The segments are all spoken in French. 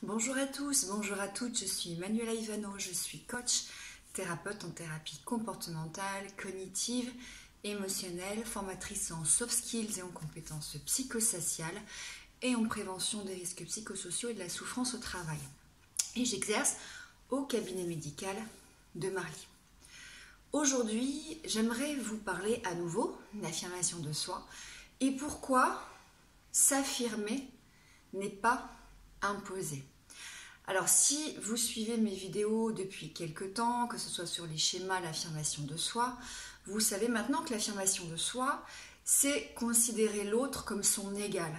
Bonjour à tous, bonjour à toutes, je suis Manuela Ivano, je suis coach, thérapeute en thérapie comportementale, cognitive, émotionnelle, formatrice en soft skills et en compétences psychosociales et en prévention des risques psychosociaux et de la souffrance au travail. Et j'exerce au cabinet médical de Marly. Aujourd'hui, j'aimerais vous parler à nouveau d'affirmation de soi et pourquoi s'affirmer n'est pas imposé. Alors si vous suivez mes vidéos depuis quelques temps, que ce soit sur les schémas, l'affirmation de soi, vous savez maintenant que l'affirmation de soi, c'est considérer l'autre comme son égal.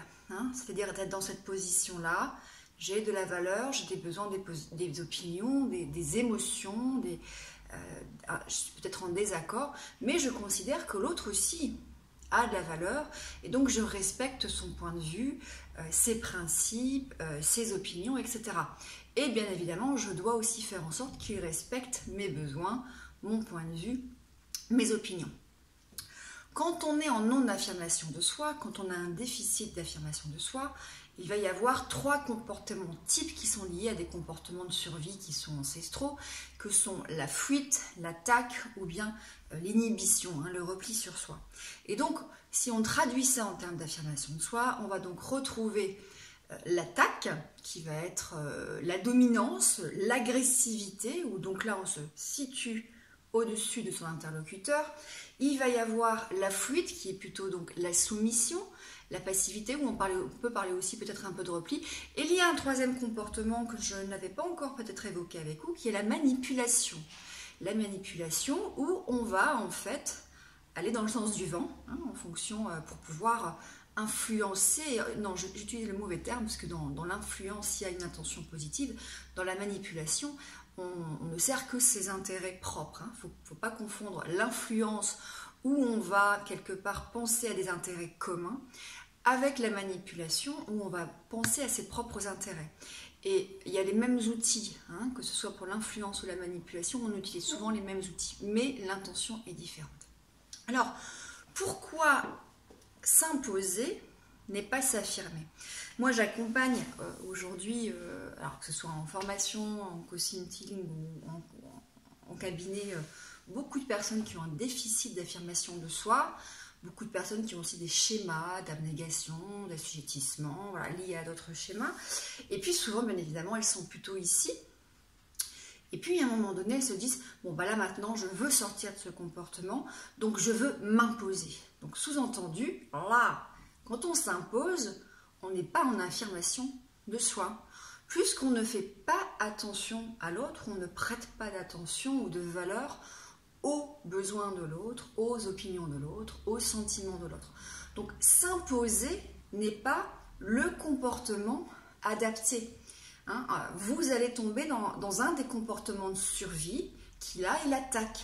C'est-à-dire d'être dans cette position-là, j'ai de la valeur, j'ai des besoins, des opinions, des émotions, je suis peut-être en désaccord, mais je considère que l'autre aussi a de la valeur et donc je respecte son point de vue, ses principes, ses opinions, etc. Et bien évidemment, je dois aussi faire en sorte qu'il respecte mes besoins, mon point de vue, mes opinions. Quand on est en non-affirmation de soi, quand on a un déficit d'affirmation de soi, il va y avoir 3 comportements types qui sont liés à des comportements de survie qui sont ancestraux, que sont la fuite, l'attaque ou bien l'inhibition, le repli sur soi. Et donc, si on traduit ça en termes d'affirmation de soi, on va donc retrouver l'attaque, qui va être la dominance, l'agressivité, où donc là on se situe au-dessus de son interlocuteur. Il va y avoir la fuite, qui est plutôt donc la soumission, la passivité, où on peut parler aussi peut-être un peu de repli. Et il y a un 3e comportement que je n'avais pas encore peut-être évoqué avec vous, qui est la manipulation. La manipulation où on va en fait aller dans le sens du vent, en fonction, pour pouvoir influencer, non j'utilise le mauvais terme parce que dans l'influence il y a une intention positive, dans la manipulation on ne sert que ses intérêts propres, faut pas confondre l'influence où on va quelque part penser à des intérêts communs avec la manipulation où on va penser à ses propres intérêts. Et il y a les mêmes outils, que ce soit pour l'influence ou la manipulation, on utilise souvent les mêmes outils, mais l'intention est différente. Alors, pourquoi s'imposer n'est pas s'affirmer? Moi, j'accompagne aujourd'hui, alors que ce soit en formation, en consulting ou en cabinet, beaucoup de personnes qui ont un déficit d'affirmation de soi, beaucoup de personnes qui ont aussi des schémas d'abnégation, d'assujettissement, voilà, liés à d'autres schémas. Et puis souvent, bien évidemment, elles sont plutôt ici. Et puis, à un moment donné, elles se disent, bon, bah là, maintenant, je veux sortir de ce comportement, donc je veux m'imposer. Donc, sous-entendu, là, quand on s'impose, on n'est pas en affirmation de soi. Puisqu'on ne fait pas attention à l'autre, on ne prête pas d'attention ou de valeur aux besoins de l'autre, aux opinions de l'autre, aux sentiments de l'autre. Donc, s'imposer n'est pas le comportement adapté. Vous allez tomber dans un des comportements de survie qui là est l'attaque.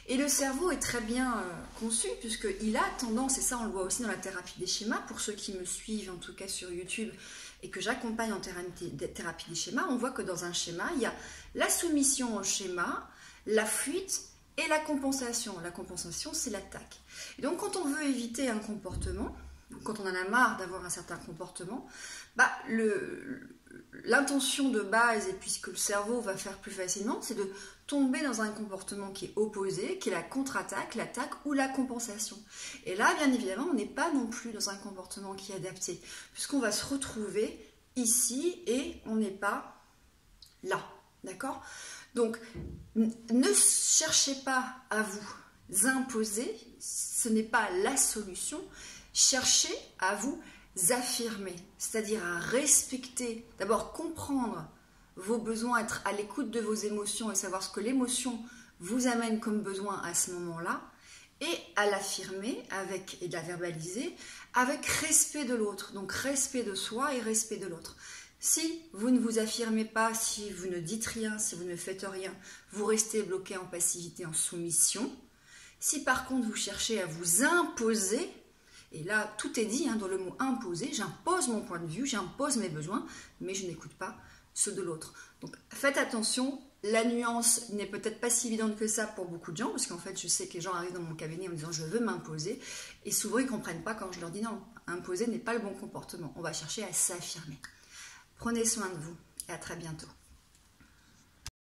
Et le cerveau est très bien conçu puisqu'il a tendance, et ça on le voit aussi dans la thérapie des schémas, pour ceux qui me suivent en tout cas sur YouTube et que j'accompagne en thérapie des schémas, on voit que dans un schéma, il y a la soumission au schéma, la fuite et la compensation. La compensation, c'est l'attaque. Et donc quand on veut éviter un comportement, quand on en a marre d'avoir un certain comportement, l'intention de base, et puis ce que le cerveau va faire plus facilement, c'est de tomber dans un comportement qui est opposé, qui est la contre-attaque, l'attaque ou la compensation. Et là, bien évidemment, on n'est pas non plus dans un comportement qui est adapté, puisqu'on va se retrouver ici et on n'est pas là. D'accord? Donc, ne cherchez pas à vous imposer, ce n'est pas la solution. Cherchez à vous affirmer, c'est-à-dire à respecter, d'abord comprendre vos besoins, être à l'écoute de vos émotions et savoir ce que l'émotion vous amène comme besoin à ce moment-là, et à l'affirmer et de la verbaliser avec respect de l'autre, donc respect de soi et respect de l'autre. Si vous ne vous affirmez pas, si vous ne dites rien, si vous ne faites rien, vous restez bloqué en passivité, en soumission. Si par contre vous cherchez à vous imposer, et là tout est dit dans le mot imposer, j'impose mon point de vue, j'impose mes besoins, mais je n'écoute pas ceux de l'autre. Donc faites attention, la nuance n'est peut-être pas si évidente que ça pour beaucoup de gens, parce qu'en fait je sais que les gens arrivent dans mon cabinet en me disant je veux m'imposer, et souvent ils ne comprennent pas quand je leur dis non, imposer n'est pas le bon comportement, on va chercher à s'affirmer. Prenez soin de vous, et à très bientôt.